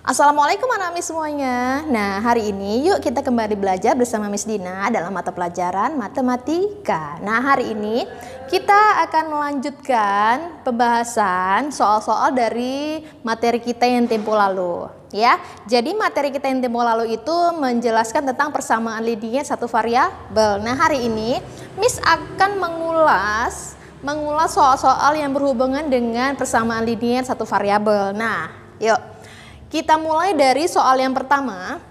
Assalamualaikum anak-anak semuanya. Nah, hari ini yuk kita kembali belajar bersama Miss Dina dalam mata pelajaran matematika. Nah, hari ini kita akan melanjutkan pembahasan soal-soal dari materi kita yang tempo lalu, ya. Jadi materi kita yang tempo lalu itu menjelaskan tentang persamaan linier satu variabel. Nah, hari ini Miss akan mengulas soal-soal yang berhubungan dengan persamaan linier satu variabel. Nah, yuk. Kita mulai dari soal yang pertama.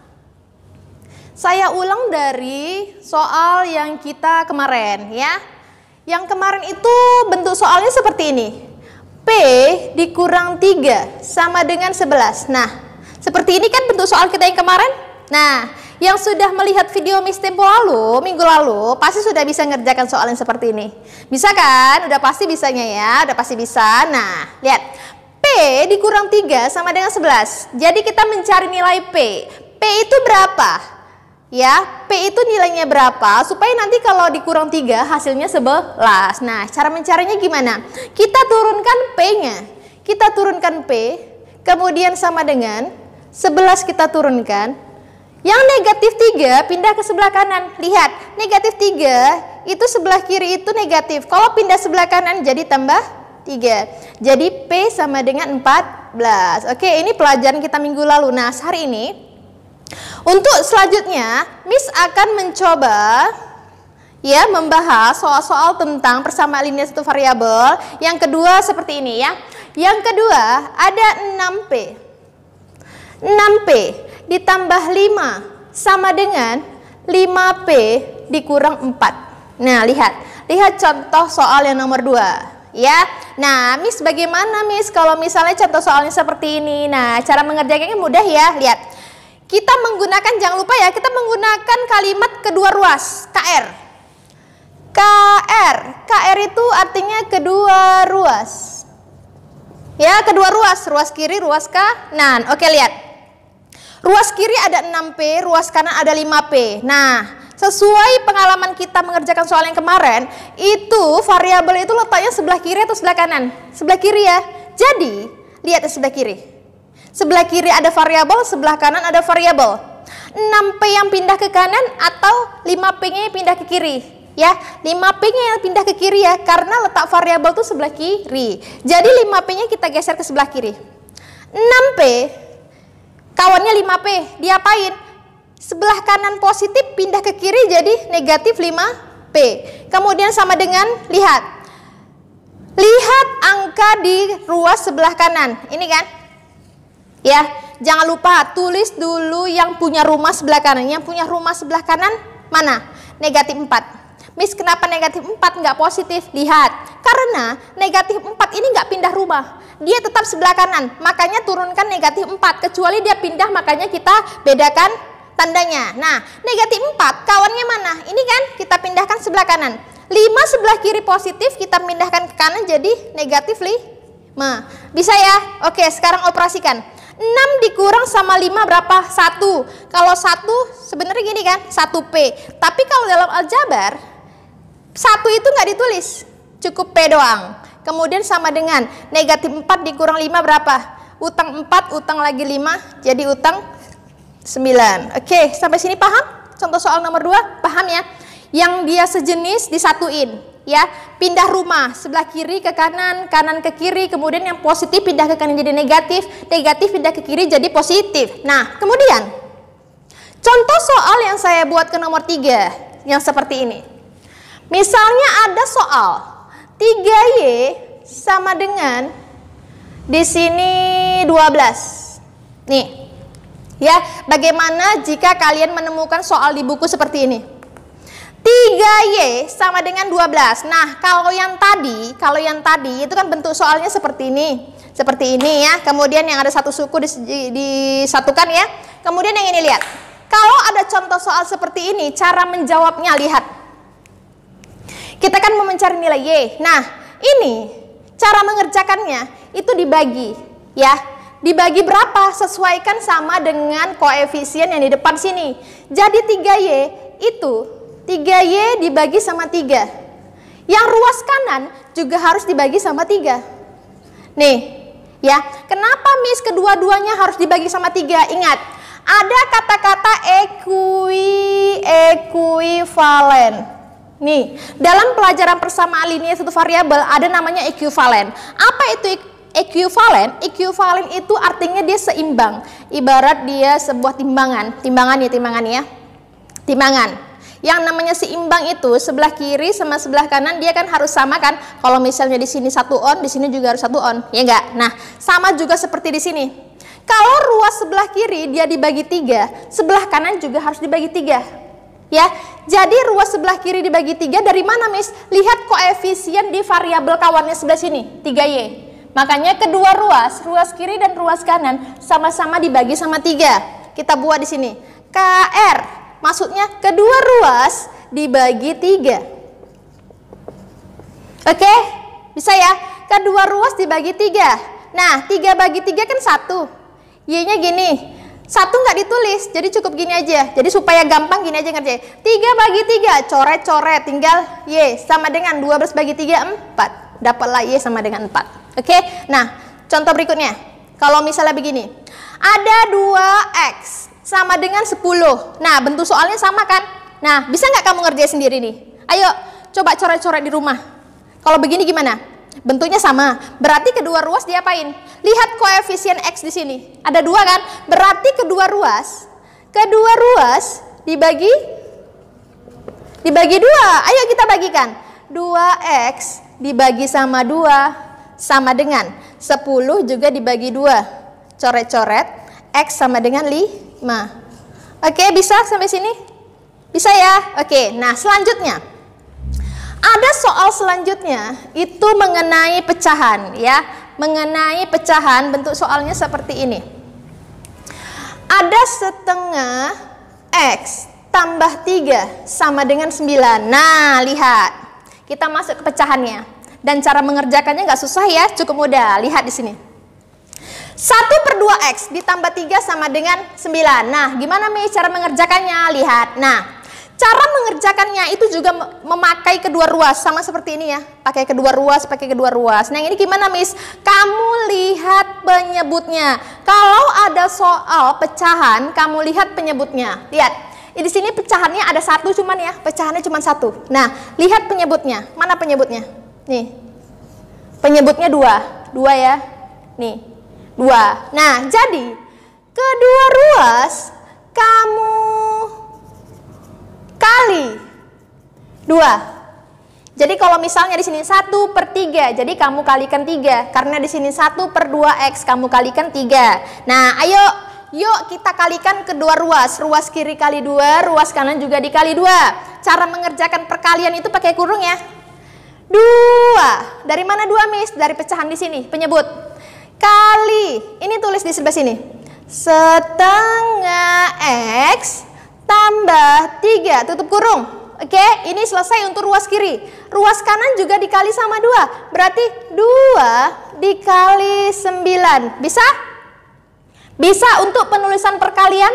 Saya ulang dari soal yang kita kemarin, ya. Yang kemarin itu bentuk soalnya seperti ini. P dikurang 3 sama dengan 11. Nah, seperti ini kan bentuk soal kita yang kemarin. Nah, yang sudah melihat video Miss Tempo lalu, minggu lalu, pasti sudah bisa ngerjakan soal yang seperti ini. Bisa kan? Udah pasti bisanya ya, udah pasti bisa. Nah, lihat. P dikurang 3 sama dengan 11. Jadi kita mencari nilai P. P itu berapa? Ya, P itu nilainya berapa? Supaya nanti kalau dikurang 3 hasilnya 11. Nah, cara mencarinya gimana? Kita turunkan P-nya. Kita turunkan P, kemudian sama dengan 11 kita turunkan. Yang negatif 3 pindah ke sebelah kanan. Lihat, negatif 3 itu sebelah kiri itu negatif. Kalau pindah sebelah kanan jadi tambah 3. Jadi P sama dengan 14. Oke, ini pelajaran kita minggu lalu. Nah, hari ini untuk selanjutnya Miss akan mencoba ya membahas soal-soal tentang persamaan linier satu variabel. Yang kedua seperti ini ya. Yang kedua ada 6P. 6P ditambah 5 sama dengan 5P dikurang 4. Nah, lihat contoh soal yang nomor 2. Ya, nah Miss bagaimana Miss kalau misalnya contoh soalnya seperti ini? Nah, cara mengerjakannya mudah ya. Lihat, kita menggunakan, jangan lupa ya, kita menggunakan kalimat kedua ruas, KR. KR itu artinya kedua ruas. Ya, kedua ruas, ruas kiri, ruas kanan. Oke, lihat. Ruas kiri ada 6P, ruas kanan ada 5P. Nah, sesuai pengalaman kita mengerjakan soal yang kemarin, itu variabel itu letaknya sebelah kiri atau sebelah kanan? Sebelah kiri ya. Jadi, lihat di sebelah kiri. Sebelah kiri ada variabel, sebelah kanan ada variabel. 6P yang pindah ke kanan atau 5P-nya yang pindah ke kiri? Ya, 5P-nya yang pindah ke kiri ya, karena letak variabel itu sebelah kiri. Jadi 5P-nya kita geser ke sebelah kiri. 6P, kawannya 5P, diapain? Sebelah kanan positif pindah ke kiri jadi negatif 5P. Kemudian sama dengan, lihat angka di ruas sebelah kanan. Ini kan? Ya, jangan lupa tulis dulu yang punya rumah sebelah kanan. Yang punya rumah sebelah kanan mana? Negatif 4. Miss, kenapa negatif 4 nggak positif? Lihat, karena negatif 4 ini nggak pindah rumah. Dia tetap sebelah kanan. Makanya turunkan negatif 4. Kecuali dia pindah, makanya kita bedakan tandanya. Nah, negatif 4 kawannya mana? Ini kan kita pindahkan sebelah kanan. 5 sebelah kiri positif, kita pindahkan ke kanan jadi negatif 5. Bisa ya? Oke, sekarang operasikan. 6 dikurang sama 5 berapa? 1. Kalau 1 sebenarnya gini kan, 1P. Tapi kalau dalam aljabar 1 itu nggak ditulis, cukup P doang. Kemudian sama dengan negatif 4 dikurang 5 berapa? Utang 4, utang lagi 5, jadi utang 9. Oke, sampai sini paham? Contoh soal nomor 2, paham ya? Yang dia sejenis disatuin, ya. Pindah rumah, sebelah kiri ke kanan, kanan ke kiri, kemudian yang positif pindah ke kanan jadi negatif, negatif pindah ke kiri jadi positif. Nah, kemudian contoh soal yang saya buat ke nomor 3, yang seperti ini. Misalnya ada soal 3Y sama dengan di sini 12. Nih. Ya, bagaimana jika kalian menemukan soal di buku seperti ini? 3Y sama dengan 12. Nah, kalau yang tadi itu kan bentuk soalnya seperti ini. Seperti ini ya. Kemudian yang ada satu suku disatukan ya. Kemudian yang ini lihat. Kalau ada contoh soal seperti ini, cara menjawabnya lihat. Kita kan mau mencari nilai Y. Nah, ini cara mengerjakannya itu dibagi ya. Dibagi berapa? Sesuaikan sama dengan koefisien yang di depan sini. Jadi 3Y itu 3Y dibagi sama 3. Yang ruas kanan juga harus dibagi sama 3. Nih, Ya, kenapa Miss kedua-duanya harus dibagi sama 3? Ingat, ada kata-kata equivalen. Nih, dalam pelajaran persamaan linear satu variabel ada namanya equivalen. Apa itu equivalen? Equivalen itu artinya dia seimbang. Ibarat dia sebuah timbangan. Timbangan ya. Timbangan. Yang namanya seimbang itu sebelah kiri sama sebelah kanan dia kan harus sama kan? Kalau misalnya di sini 1 on, di sini juga harus 1 on, ya enggak? Nah, sama juga seperti di sini. Kalau ruas sebelah kiri dia dibagi 3, sebelah kanan juga harus dibagi 3. Ya, jadi ruas sebelah kiri dibagi 3 dari mana, Miss? Lihat koefisien di variabel kawannya sebelah sini, 3Y. Makanya kedua ruas kiri dan ruas kanan sama-sama dibagi sama 3. Kita buat di sini. KR, maksudnya kedua ruas dibagi 3. Oke? Bisa ya? Kedua ruas dibagi 3. Nah, 3 bagi 3 kan 1. Y-nya gini. 1 nggak ditulis, jadi cukup gini aja. Jadi supaya gampang gini aja ngerjain. 3 bagi 3, coret-coret, tinggal Y sama dengan 12 bagi 3, 4. Dapatlah Y sama dengan 4. Oke? Nah, contoh berikutnya. Kalau misalnya begini. Ada 2X sama dengan 10. Nah, bentuk soalnya sama kan? Nah, bisa nggak kamu ngerjain sendiri nih? Ayo, coba coret-coret di rumah. Kalau begini gimana? Bentuknya sama. Berarti kedua ruas diapain? Lihat koefisien X di sini. Ada 2 kan? Berarti kedua ruas dibagi 2. Ayo kita bagikan. 2X dibagi sama 2 sama dengan 10 juga dibagi 2. Coret-coret. X sama dengan 5. Oke, bisa sampai sini? Bisa ya? Oke, nah selanjutnya. Ada soal selanjutnya, itu mengenai pecahan ya. Mengenai pecahan, bentuk soalnya seperti ini. Ada setengah X tambah 3 sama dengan 9. Nah, lihat. Kita masuk ke pecahannya. Dan cara mengerjakannya nggak susah ya, cukup mudah. Lihat di sini. 1/2X ditambah 3 sama dengan 9. Nah, gimana Mi cara mengerjakannya? Lihat. Nah, cara mengerjakannya itu juga memakai kedua ruas. Sama seperti ini ya. Pakai kedua ruas. Nah, ini gimana, Miss? Kamu lihat penyebutnya. Kalau ada soal pecahan, kamu lihat penyebutnya. Lihat. Di sini pecahannya ada 1 cuman ya. Pecahannya cuma 1. Nah, lihat penyebutnya. Mana penyebutnya? Nih. Penyebutnya 2. 2 ya. Nih. 2. Nah, jadi kedua ruas kamu kali 2. Jadi kalau misalnya di sini 1/3, jadi kamu kalikan 3. Karena di sini 1/2X kamu kalikan 3. Nah, ayo yuk kita kalikan kedua ruas. Ruas kiri kali 2, ruas kanan juga dikali 2. Cara mengerjakan perkalian itu pakai kurung ya. 2. Dari mana 2, Miss? Dari pecahan di sini, penyebut. Kali, ini tulis di sebelah sini. Setengah X tambah 3, tutup kurung. Oke, ini selesai untuk ruas kiri. Ruas kanan juga dikali sama 2. Berarti 2 dikali 9. Bisa? Bisa untuk penulisan perkalian?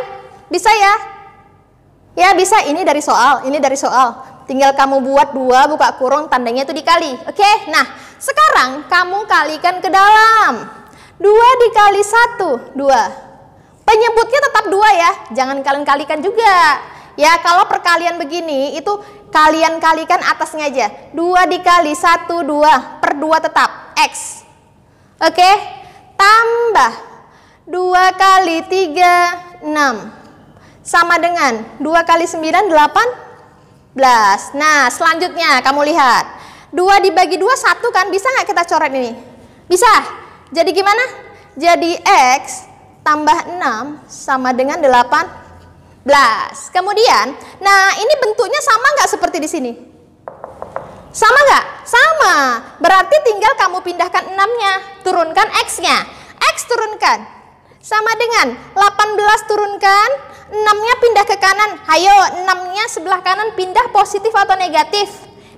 Bisa ya? Ya bisa, ini dari soal. Tinggal kamu buat 2, buka kurung, tandanya itu dikali. Oke, nah sekarang kamu kalikan ke dalam. 2 dikali 1, 2. Penyebutnya tetap 2 ya, jangan kalian kalikan juga. Ya, kalau perkalian begini, itu kalian kalikan atasnya aja. 2 dikali 1, 2/2 tetap, X. Oke, tambah 2 kali 3, 6. Sama dengan 2 kali 9, 18. Nah, selanjutnya kamu lihat. 2 dibagi 2, 1 kan, bisa nggak kita coret ini? Bisa. Jadi gimana? Jadi X tambah 6 sama dengan 18. Kemudian, nah ini bentuknya sama nggak seperti di sini? Sama nggak? Sama. Berarti tinggal kamu pindahkan 6-nya, turunkan X-nya. X turunkan. Sama dengan 18 turunkan, 6-nya pindah ke kanan. Hayo, 6-nya sebelah kanan pindah positif atau negatif?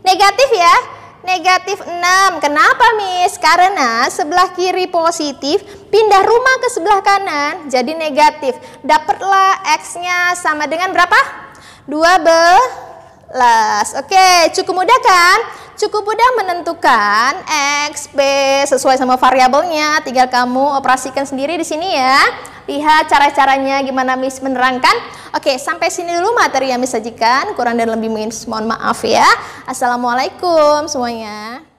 Negatif ya. Negatif 6. Kenapa, Miss? Karena sebelah kiri positif, pindah rumah ke sebelah kanan, jadi negatif. Dapatlah X-nya sama dengan berapa? 12. Oke, cukup mudah kan? Cukup mudah menentukan X, B sesuai sama variabelnya. Tinggal kamu operasikan sendiri di sini ya. Lihat cara-caranya gimana Miss menerangkan. Oke, sampai sini dulu materi yang Miss sajikan. Kurang dan lebih mohon maaf ya. Assalamualaikum semuanya.